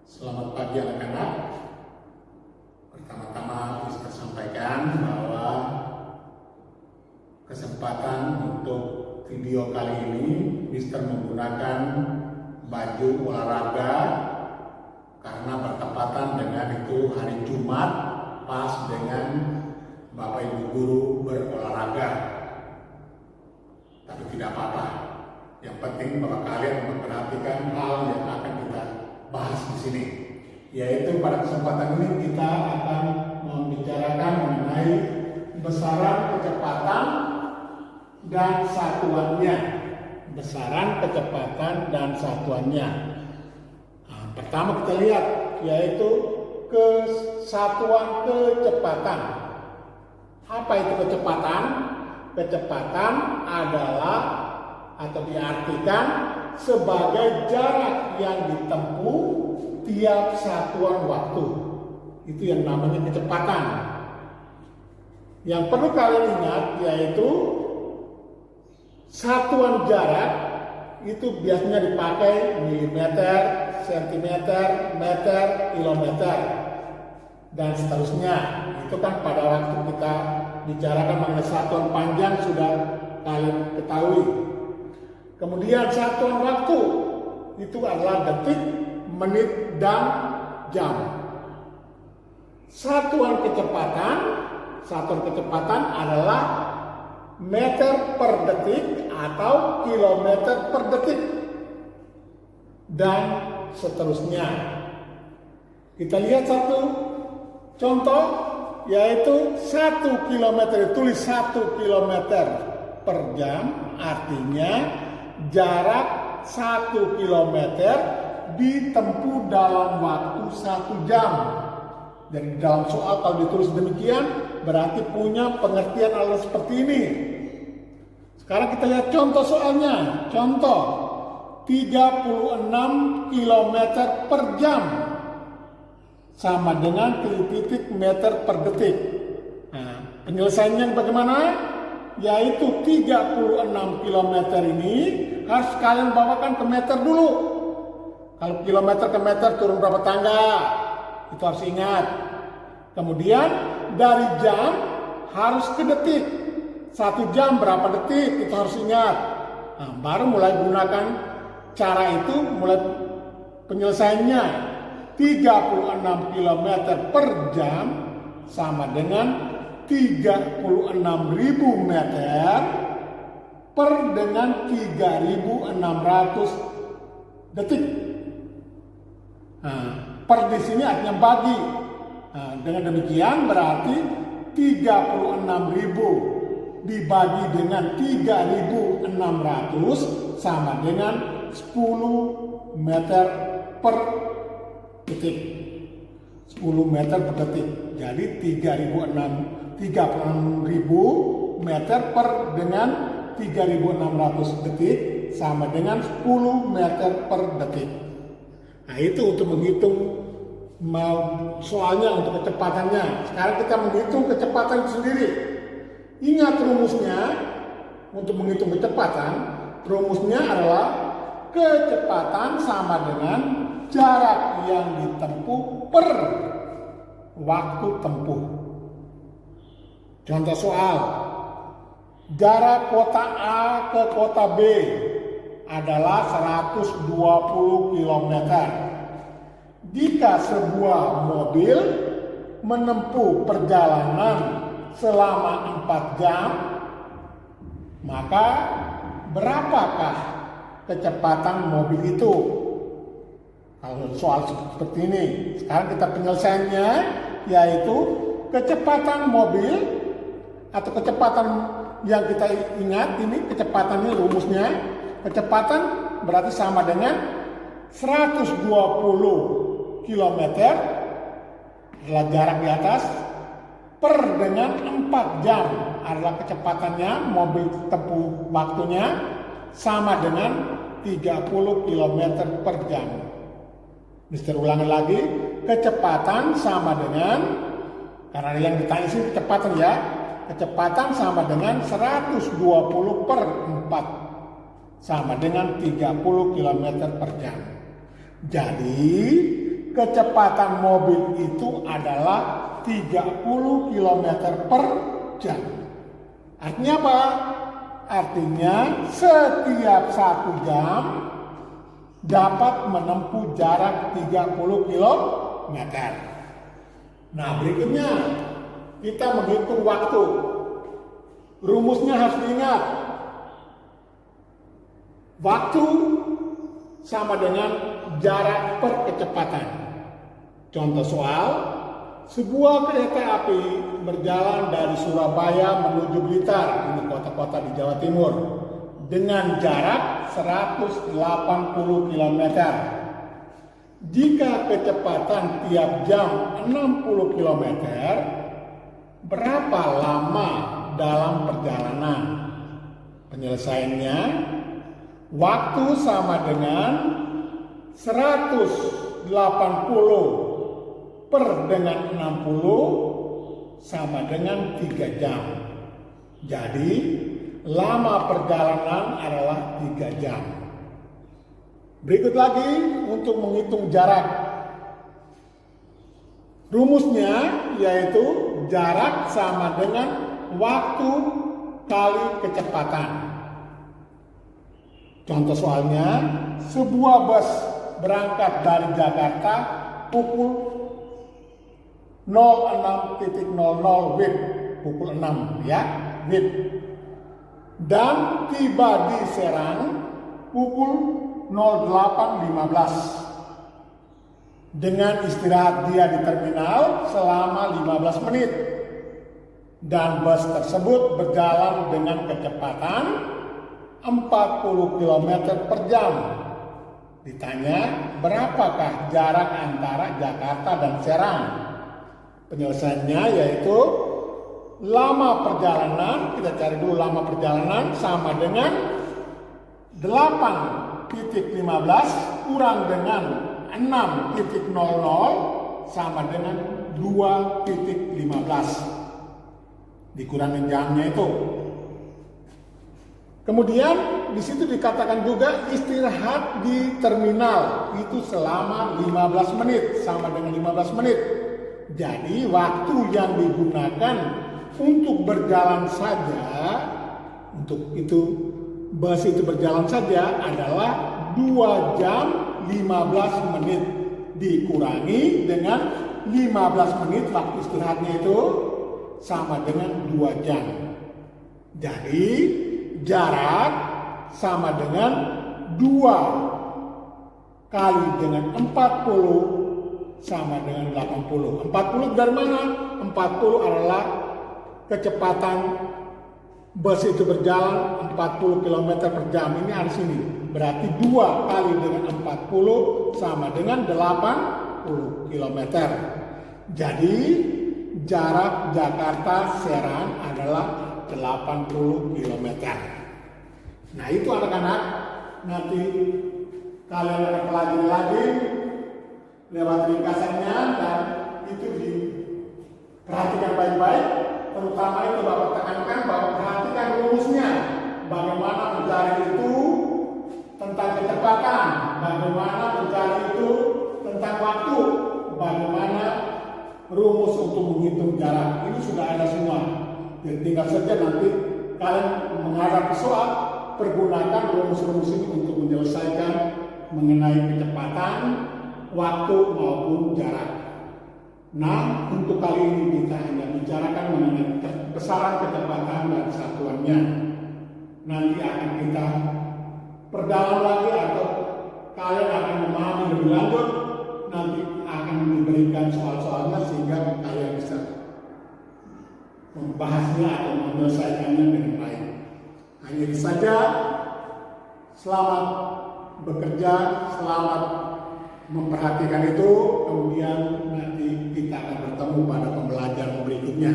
Selamat pagi anak-anak. Pertama-tama bisa sampaikan bahwa kesempatan untuk video kali ini Mister menggunakan baju olahraga karena bertepatan dengan itu hari Jumat, pas dengan Bapak Ibu guru berolahraga. Tapi tidak apa-apa. Yang penting bahwa kalian memperhatikan hal yang akan kita bahas di sini, yaitu pada kesempatan ini kita akan membicarakan mengenai besaran kecepatan dan satuannya. Besaran kecepatan dan satuannya. Pertama kita lihat, yaitu kesatuan kecepatan. Apa itu kecepatan? Kecepatan adalah atau diartikan sebagai jarak yang ditempuh tiap satuan waktu. Itu yang namanya kecepatan. Yang perlu kalian ingat yaitu satuan jarak itu biasanya dipakai milimeter, sentimeter, meter, kilometer, dan seterusnya. Itu kan pada waktu kita bicarakan mengenai satuan panjang sudah kalian ketahui. Kemudian satuan waktu itu adalah detik, menit, dan jam. Satuan kecepatan adalah meter per detik atau kilometer per detik, dan seterusnya. Kita lihat satu contoh, yaitu 1 kilometer, tulis 1 kilometer per jam, artinya jarak 1 kilometer ditempuh dalam waktu 1 jam. Jadi dalam soal kalau ditulis demikian berarti punya pengertian hal seperti ini. Sekarang kita lihat contoh soalnya. Contoh 36 kilometer per jam sama dengan titik meter per detik. Nah, penyelesaiannya bagaimana? Yaitu 36 km ini harus kalian bawakan ke meter dulu. Kalau kilometer ke meter turun berapa tangga, itu harus ingat. Kemudian dari jam harus ke detik. 1 jam berapa detik, itu harus ingat. Nah, baru mulai gunakan cara itu, mulai penyelesaiannya. 36 km per jam sama dengan 36.000 meter per dengan 3.600 detik. Nah, per di sini artinya bagi. Nah, dengan demikian berarti 36.000 dibagi dengan 3.600 sama dengan 10 meter per detik. 10 meter per detik. Jadi 36.000 meter per dengan 3.600 detik sama dengan 10 meter per detik. Nah, itu untuk menghitung soalnya untuk kecepatannya. Sekarang kita menghitung kecepatan itu sendiri. Ingat rumusnya untuk menghitung kecepatan. Rumusnya adalah kecepatan sama dengan jarak yang ditempuh per waktu tempuh. Contoh soal, jarak kota A ke kota B adalah 120 km. Jika sebuah mobil menempuh perjalanan selama 4 jam, maka berapakah kecepatan mobil itu? Kalau soal seperti ini, sekarang kita penyelesaiannya, yaitu kecepatan mobil atau kecepatan yang kita ingat ini, kecepatan ini rumusnya, kecepatan berarti sama dengan 120 km adalah jarak di atas per dengan 4 jam adalah kecepatannya mobil tempuh waktunya sama dengan 30 km per jam. Mister ulangi lagi, kecepatan sama dengan, karena yang ditanya sih kecepatan ya, kecepatan sama dengan 120 per 4 sama dengan 30 km per jam. Jadi kecepatan mobil itu adalah 30 km per jam. Artinya apa? Artinya setiap 1 jam dapat menempuh jarak 30 km. Nah, berikutnya kita menghitung waktu. Rumusnya harus diingat. Waktu sama dengan jarak per kecepatan. Contoh soal, sebuah kereta api berjalan dari Surabaya menuju Blitar, ini kota-kota di Jawa Timur, dengan jarak 180 km. Jika kecepatan tiap jam 60 km, berapa lama dalam perjalanan? Penyelesaiannya, waktu sama dengan 180 per dengan 60 sama dengan 3 jam. Jadi, lama perjalanan adalah 3 jam. Berikut lagi untuk menghitung jarak. Rumusnya yaitu jarak sama dengan waktu kali kecepatan. Contoh soalnya, sebuah bus berangkat dari Jakarta pukul 06.00 WIB, pukul 6 ya, WIB. Dan tiba di Serang pukul 08.15. Dengan istirahat dia di terminal selama 15 menit. Dan bus tersebut berjalan dengan kecepatan 40 km per jam. Ditanya, berapakah jarak antara Jakarta dan Serang? Penyelesaiannya yaitu lama perjalanan, kita cari dulu lama perjalanan sama dengan 8.15 kurang dengan 6.00 sama dengan 2.15. Dikurangin jamnya itu. Kemudian di situ dikatakan juga istirahat di terminal itu selama 15 menit sama dengan 15 menit. Jadi waktu yang digunakan untuk berjalan saja, untuk itu bus itu berjalan saja adalah 2 jam 15 menit dikurangi dengan 15 menit waktu istirahatnya itu sama dengan 2 jam. Jadi jarak sama dengan 2 kali dengan 40 sama dengan 80. 40 dari mana? 40 adalah kecepatan bus itu berjalan 40 km per jam. Ini harus ini. Berarti 2 kali dengan 40 sama dengan 80 km. Jadi jarak Jakarta Serang adalah 80 km. Nah itu anak-anak, nanti kalian akan pelajari lagi lewat ringkasannya dan itu diperhatikan baik-baik. Terutama itu Bapak tekankan bahwa perhatikan rumusnya. Bagaimana mencari itu tentang kecepatan, bagaimana mencari itu tentang waktu, bagaimana rumus untuk menghitung jarak. Ini sudah ada semua. Jadi tinggal saja nanti kalian menghadapi soal, pergunakan rumus-rumus ini untuk menyelesaikan mengenai kecepatan, waktu maupun jarak. Nah, untuk kali ini kita hanya bicarakan mengenai besaran kecepatan dan satuannya. Nanti akan kita perdalam lagi atau kalian akan memahami lebih lanjut. Nanti akan diberikan soal-soalnya sehingga kalian bisa membahasnya atau menyelesaikannya dengan baik. Hanya itu saja. Selamat bekerja, selamat memperhatikan itu. Kemudian nanti kita akan bertemu pada pembelajaran berikutnya.